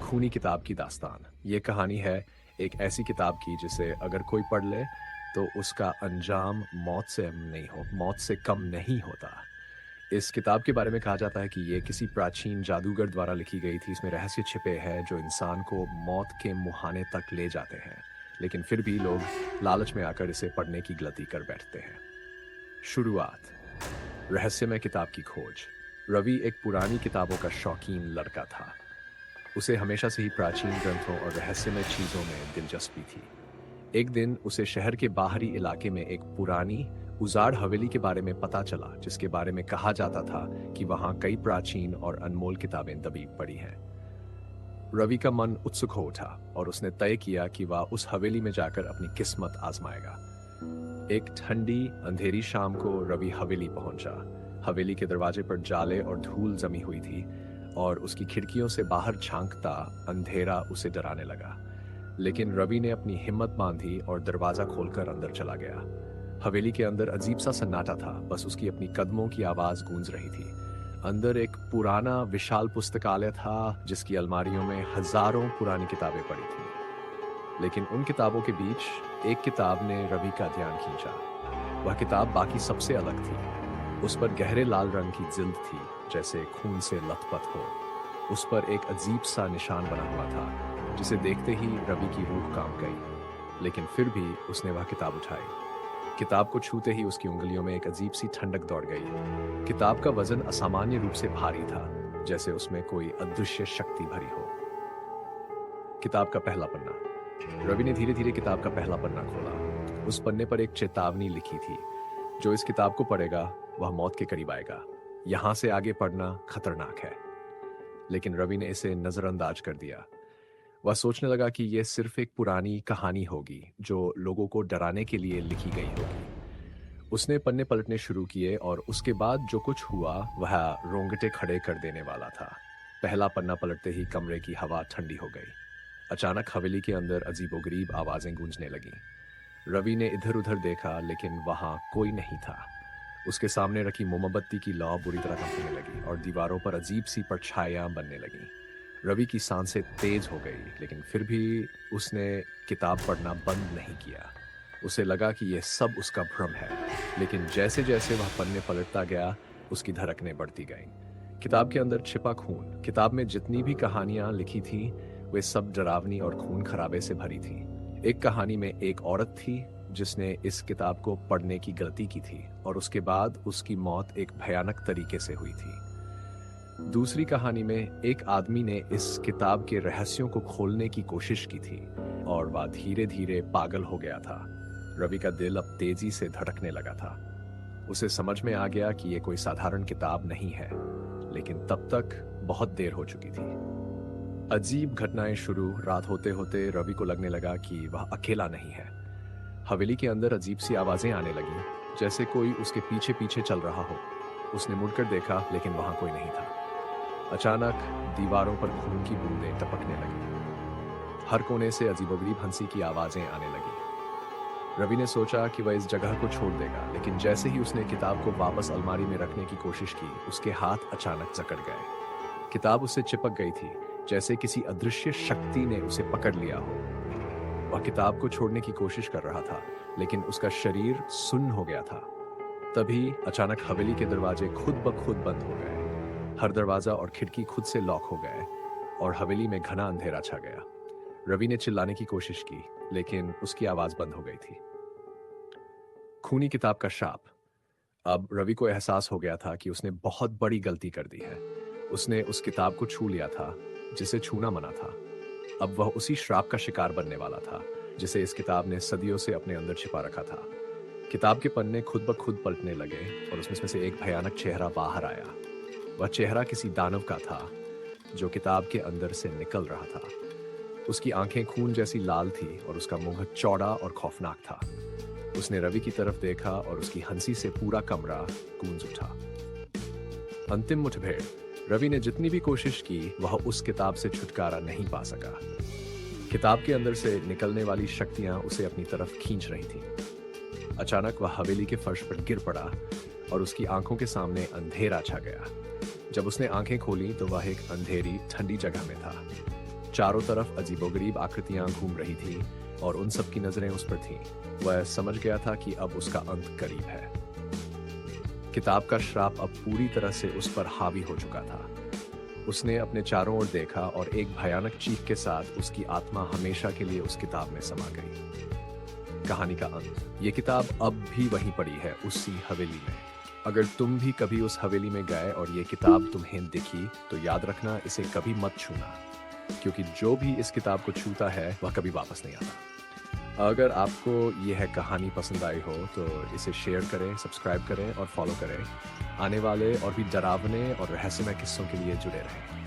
खूनी किताब की दास्तान। ये कहानी है एक ऐसी किताब की जिसे अगर कोई पढ़ ले तो उसका अंजाम मौत से कम नहीं होता। इस किताब के बारे में कहा जाता है कि ये किसी प्राचीन जादूगर द्वारा लिखी गई थी। इसमें रहस्य छिपे हैं जो इंसान को मौत के मुहाने तक ले जाते हैं, लेकिन फिर भी लोग लालच में आकर इसे पढ़ने की गलती कर बैठते हैं। शुरुआत। रहस्यमय किताब की खोज। रवि एक पुरानी किताबों का शौकीन लड़का था। उसे हमेशा से ही प्राचीन ग्रंथों और रहस्यमय चीजों में दिलचस्पी थी। एक दिन उसे शहर के बाहरी इलाके में एक पुरानी उजाड़ हवेली के बारे में पता चला, जिसके बारे में कहा जाता था कि वहां कई प्राचीन और अनमोल किताबें दबी पड़ी हैं। रवि का मन उत्सुक हो उठा और उसने तय किया कि वह उस हवेली में जाकर अपनी किस्मत आजमाएगा। एक ठंडी अंधेरी शाम को रवि हवेली पहुंचा। हवेली के दरवाजे पर जाले और धूल जमी हुई थी और उसकी खिड़कियों से बाहर झांकता अंधेरा उसे डराने लगा। लेकिन रवि ने अपनी हिम्मत बांधी और दरवाजा खोलकर अंदर चला गया। हवेली के अंदर अजीब सा सन्नाटा था, बस उसकी अपनी कदमों की आवाज गूंज रही थी। अंदर एक पुराना विशाल पुस्तकालय था जिसकी अलमारियों में हजारों पुरानी किताबें पड़ी थीं। लेकिन उन किताबों के बीच एक किताब ने रवि का ध्यान खींचा। वह किताब बाकी सबसे अलग थी। उस पर गहरे लाल रंग की जिल्द थी, जैसे खून से लथपथ हो। उस पर एक अजीब सा निशान बना हुआ था जिसे देखते ही रवि की रूह कांप गई। लेकिन फिर भी उसने वह किताब उठाई। किताब को छूते ही उसकी उंगलियों में एक अजीब सी ठंडक दौड़ गई। किताब का वजन असामान्य रूप से भारी था, जैसे उसमें कोई अदृश्य शक्ति भरी हो। किताब का पहला पन्ना। रवि ने धीरे धीरे किताब का पहला पन्ना खोला। उस पन्ने पर एक चेतावनी लिखी थी, जो इस किताब को पढ़ेगा वह मौत के करीब आएगा। यहां से आगे पढ़ना खतरनाक है। लेकिन रवि ने इसे नजरअंदाज कर दिया। वह सोचने लगा कि यह सिर्फ एक पुरानी कहानी होगी जो लोगों को डराने के लिए लिखी गई होगी। उसने पन्ने पलटने शुरू किए और उसके बाद जो कुछ हुआ वह रोंगटे खड़े कर देने वाला था। पहला पन्ना पलटते ही कमरे की हवा ठंडी हो गई। अचानक हवेली के अंदर अजीबोगरीब आवाजें गूंजने लगीं। रवि ने इधर उधर देखा, लेकिन वहां कोई नहीं था। उसके सामने रखी मोमबत्ती की लौ बुरी तरह कंपने लगी और दीवारों पर अजीब सी परछाइयां बनने लगीं। रवि की सांसें तेज हो गई, लेकिन फिर भी उसने किताब पढ़ना बंद नहीं किया। उसे लगा कि यह सब उसका भ्रम है। लेकिन जैसे जैसे वह पन्ने पलटता गया, उसकी धड़कनें बढ़ती गईं। किताब के अंदर छिपा खून। किताब में जितनी भी कहानियां लिखी थी वे सब डरावनी और खून खराबे से भरी थी। एक कहानी में एक औरत थी जिसने इस किताब को पढ़ने की गलती की थी और उसके बाद उसकी मौत एक भयानक तरीके से हुई थी। दूसरी कहानी में एक आदमी ने इस किताब के रहस्यों को खोलने की कोशिश की थी और वह धीरे धीरे पागल हो गया था। रवि का दिल अब तेजी से धड़कने लगा था। उसे समझ में आ गया कि यह कोई साधारण किताब नहीं है, लेकिन तब तक बहुत देर हो चुकी थी। अजीब घटनाएं शुरू। रात होते होते रवि को लगने लगा कि वह अकेला नहीं है। हवेली के अंदर अजीब सी आवाजें आने लगीं, जैसे कोई उसके पीछे पीछे चल रहा हो। उसने मुड़कर देखा, लेकिन वहां कोई नहीं था। अचानक दीवारों पर खून की बूंदें टपकने लगी। हर कोने से अजीबोगरीब हंसी की आवाजें आने लगी। रवि ने सोचा कि वह इस जगह को छोड़ देगा, लेकिन जैसे ही उसने किताब को वापस अलमारी में रखने की कोशिश की, उसके हाथ अचानक जकड़ गए। किताब उससे चिपक गई थी, जैसे किसी अदृश्य शक्ति ने उसे पकड़ लिया हो। वह किताब को छोड़ने की कोशिश कर रहा था, लेकिन उसका शरीर सुन्न हो गया था। तभी अचानक हवेली के दरवाजे खुद ब खुद बंद हो गए। हर दरवाजा और खिड़की खुद से लॉक हो गए और हवेली में घना अंधेरा छा गया। रवि ने चिल्लाने की कोशिश की, लेकिन उसकी आवाज बंद हो गई थी। खूनी किताब का शाप। अब रवि को एहसास हो गया था कि उसने बहुत बड़ी गलती कर दी है। उसने उस किताब को छू लिया था जिसे छूना मना था। अब वह उसी श्राप का शिकार बनने वाला था जिसे इस किताब ने सदियों से अपने अंदर छिपा रखा था। किताब के पन्ने खुद ब खुद पलटने लगे और उसमें से एक भयानक चेहरा बाहर आया। वह चेहरा किसी दानव का था जो किताब के अंदर से निकल रहा था। उसकी आंखें खून जैसी लाल थी और उसका मुंह चौड़ा और खौफनाक था। उसने रवि की तरफ देखा और उसकी हंसी से पूरा कमरा गूंज उठा। अंतिम मुठभेड़। रवि ने जितनी भी कोशिश की, वह उस किताब से छुटकारा नहीं पा सका। किताब के अंदर से निकलने वाली शक्तियां उसे अपनी तरफ खींच रही थीं। अचानक वह हवेली के फर्श पर गिर पड़ा और उसकी आंखों के सामने अंधेरा छा गया। जब उसने आंखें खोली तो वह एक अंधेरी ठंडी जगह में था। चारों तरफ अजीबोगरीब आकृतियां घूम रही थीं और उन सब की नजरें उस पर थीं। वह समझ गया था कि अब उसका अंत करीब है। किताब का श्राप अब पूरी तरह से उस पर हावी हो चुका था। उसने अपने चारों ओर देखा और एक भयानक चीख के साथ उसकी आत्मा हमेशा के लिए उस किताब में समा गई। कहानी का अंत। ये किताब अब भी वहीं पड़ी है, उसी हवेली में। अगर तुम भी कभी उस हवेली में गए और ये किताब तुम्हें दिखी, तो याद रखना, इसे कभी मत छूना, क्योंकि जो भी इस किताब को छूता है वह कभी वापस नहीं आता। अगर आपको यह कहानी पसंद आई हो तो इसे शेयर करें, सब्सक्राइब करें और फॉलो करें। आने वाले और भी डरावने और रहस्यमय किस्सों के लिए जुड़े रहें।